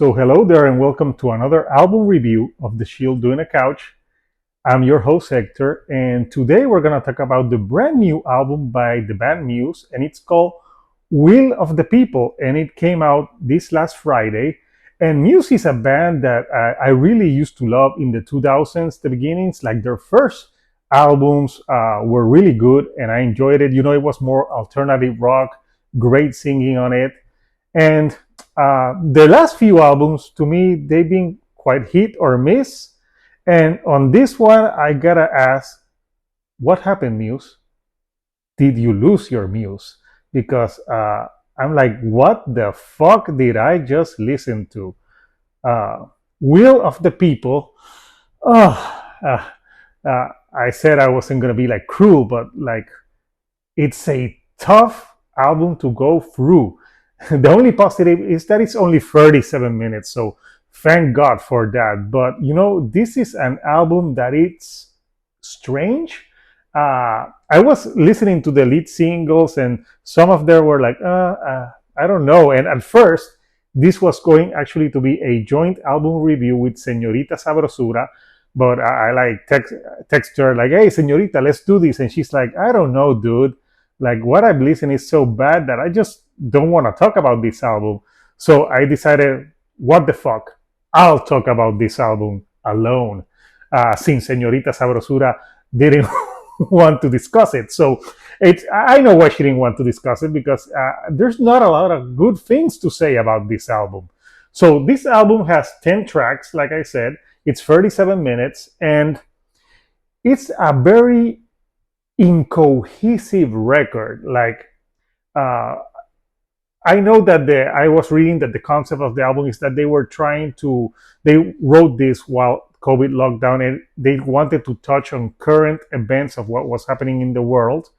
So, hello there, and welcome to another album review of The Shield Doing a Couch. I'm your host, Hector, and today we're going to talk about the brand new album by the band Muse, and it's called Will of the People, and it came out this last Friday. And Muse is a band that I really used to love in the 2000s, the beginnings, like their first albums were really good, and I enjoyed it. It was more alternative rock, great singing on it. And the last few albums, to me, they've been quite hit or miss. And on this one, I gotta ask, what happened, Muse? Did you lose your Muse? Because I'm like, what the fuck did I just listen to? Uh, Will of the People. Oh, I said I wasn't gonna be like cruel, but like, it's a tough album to go through. The only positive is that it's only 37 minutes, so thank God for that. But this is an album that it's strange. I was listening to the lead singles, and some of them were like, I don't know. And at first, this was going actually to be a joint album review with Señorita Sabrosura, but I like text her like, "Hey, Señorita, let's do this," and she's like, "I don't know, dude. Like what I've listened is so bad that I just don't want to talk about this album." So I decided, what the fuck? I'll talk about this album alone, since Señorita Sabrosura didn't want to discuss it. So I know why she didn't want to discuss it, because there's not a lot of good things to say about this album. So this album has 10 tracks, like I said. It's 37 minutes, and it's a very incohesive record. Like, I know that I was reading that the concept of the album is that they wrote this while COVID lockdown, and they wanted to touch on current events of what was happening in the world.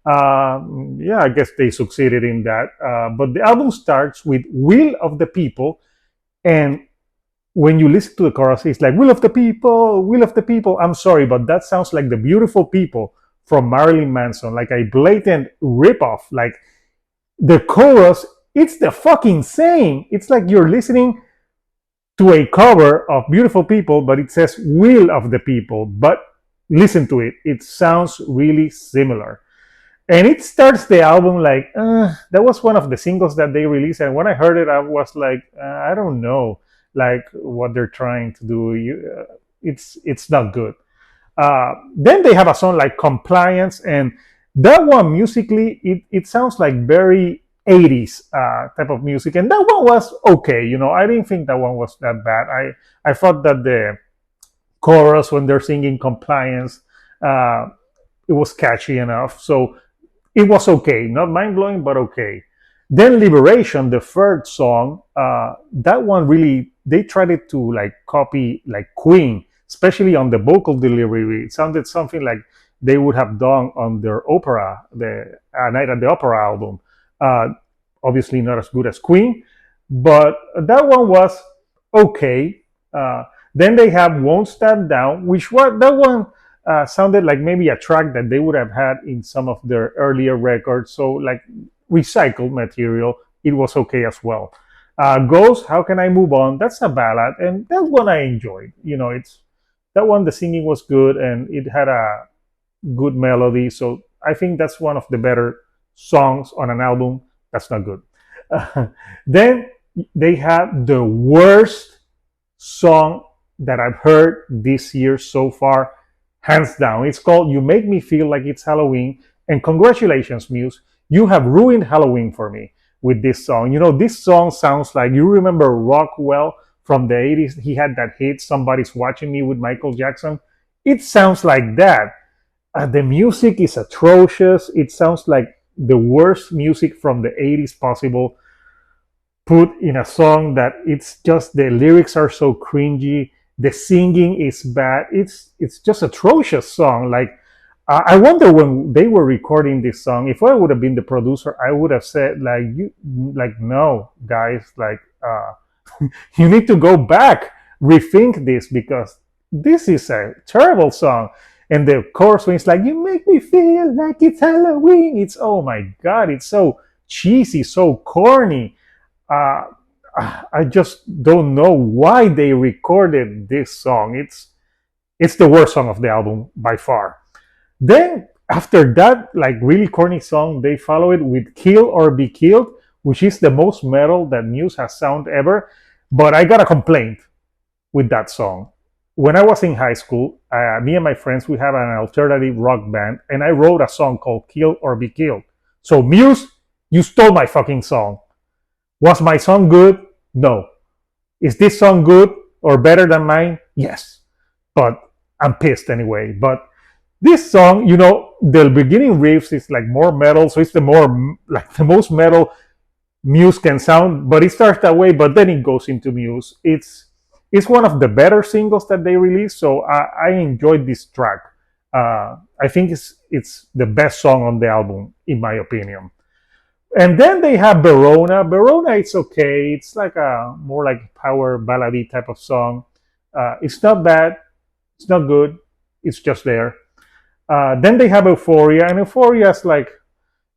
Yeah, I guess they succeeded in that. But the album starts with Will of the People, and when you listen to the chorus, it's like, Will of the People, Will of the People. I'm sorry, but that sounds like The Beautiful People from Marilyn Manson, like a blatant ripoff. Like, the chorus, it's the fucking same. It's like you're listening to a cover of Beautiful People, but it says Will of the People. But listen to it. It sounds really similar. And it starts the album like, that was one of the singles that they released. And when I heard it, I was like, I don't know, like what they're trying to do. It's not good. Then they have a song like Compliance, and that one musically, it sounds like very 80s type of music, and that one was okay. I didn't think that one was that bad. I thought that the chorus, when they're singing Compliance, it was catchy enough, so it was okay. Not mind-blowing, but okay. Then Liberation, the third song, that one really, they tried to like copy like Queen, especially on the vocal delivery. It sounded something like they would have done on their opera, the Night at the Opera album. Obviously not as good as Queen, but that one was okay. Then they have Won't Stand Down, that one sounded like maybe a track that they would have had in some of their earlier records. So like recycled material, it was okay as well. Ghost, How Can I Move On? That's a ballad, and that one I enjoyed. It's that one, the singing was good, and it had a good melody. So I think that's one of the better songs on an album that's not good. Then they have the worst song that I've heard this year so far, hands down. It's called You Make Me Feel Like It's Halloween. And congratulations, Muse. You have ruined Halloween for me with this song. This song sounds like, you remember Rockwell from the 80s? He had that hit, Somebody's Watching Me, with Michael Jackson. It sounds like that. The music is atrocious. It sounds like the worst music from the 80s possible, put in a song that it's just, the lyrics are so cringy. The singing is bad. It's just atrocious song. Like, I wonder when they were recording this song, if I would have been the producer, I would have said no, guys, like, you need to go back, rethink this, because this is a terrible song. And the chorus, when it's like, you make me feel like it's Halloween, it's, oh my God, it's so cheesy, so corny. I just don't know why they recorded this song. It's the worst song of the album by far. Then after that, like really corny song, they follow it with "Kill or Be Killed," which is the most metal that Muse has sound ever. But I got a complaint with that song. When I was in high school, me and my friends, we have an alternative rock band, and I wrote a song called "Kill or Be Killed." So Muse, you stole my fucking song. Was my song good? No. Is this song good or better than mine? Yes. But I'm pissed anyway. But this song, the beginning riffs is like more metal, so it's the more like the most metal Muse can sound. But it starts that way, but then it goes into Muse. It's one of the better singles that they released, so I enjoyed this track. I think it's the best song on the album, in my opinion. And then they have Verona. Verona, it's okay. It's like a more like power ballady type of song. It's not bad. It's not good. It's just there. Then they have Euphoria, and Euphoria is like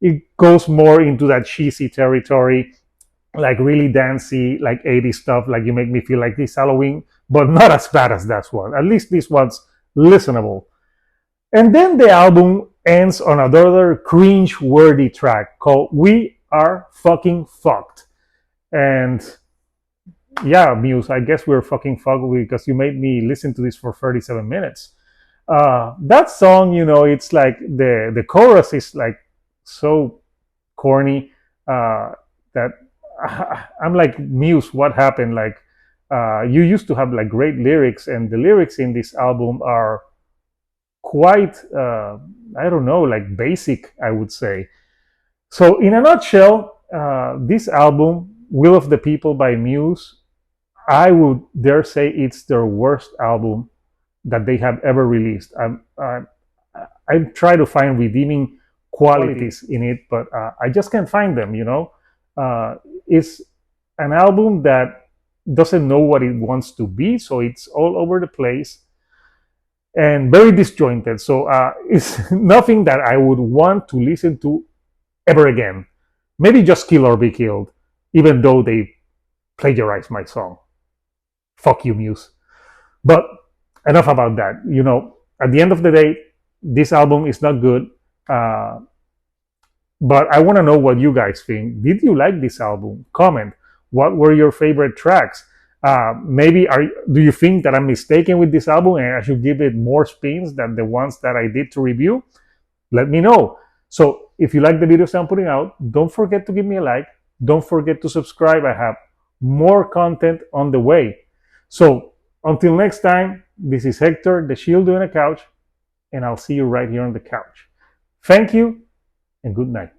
it goes more into that cheesy territory, like really dancey, like 80s stuff. Like you make me feel like this Halloween, but not as bad as that one. At least this one's listenable. And then the album ends on another cringe-worthy track called "We Are Fucking Fucked." And yeah, Muse, I guess we're fucking fucked because you made me listen to this for 37 minutes. That song, it's like the chorus is like so corny that I'm like, Muse, what happened? Like, you used to have like great lyrics, and the lyrics in this album are quite, I don't know, like basic, I would say. So, in a nutshell, this album, Will of the People by Muse, I would dare say it's their worst album that they have ever released. I try to find redeeming qualities in it, but I just can't find them. It's an album that doesn't know what it wants to be, so it's all over the place and very disjointed. So it's nothing that I would want to listen to ever again. Maybe just Kill or Be Killed, even though they plagiarized my song. Fuck you, Muse. But enough about that. At the end of the day, this album is not good. But I want to know what you guys think. Did you like this album? Comment. What were your favorite tracks? Maybe do you think that I'm mistaken with this album and I should give it more spins than the ones that I did to review? Let me know. So if you like the videos I'm putting out, don't forget to give me a like. Don't forget to subscribe. I have more content on the way. So until next time, this is Hector, the Shield on a Couch, and I'll see you right here on the couch. Thank you and good night.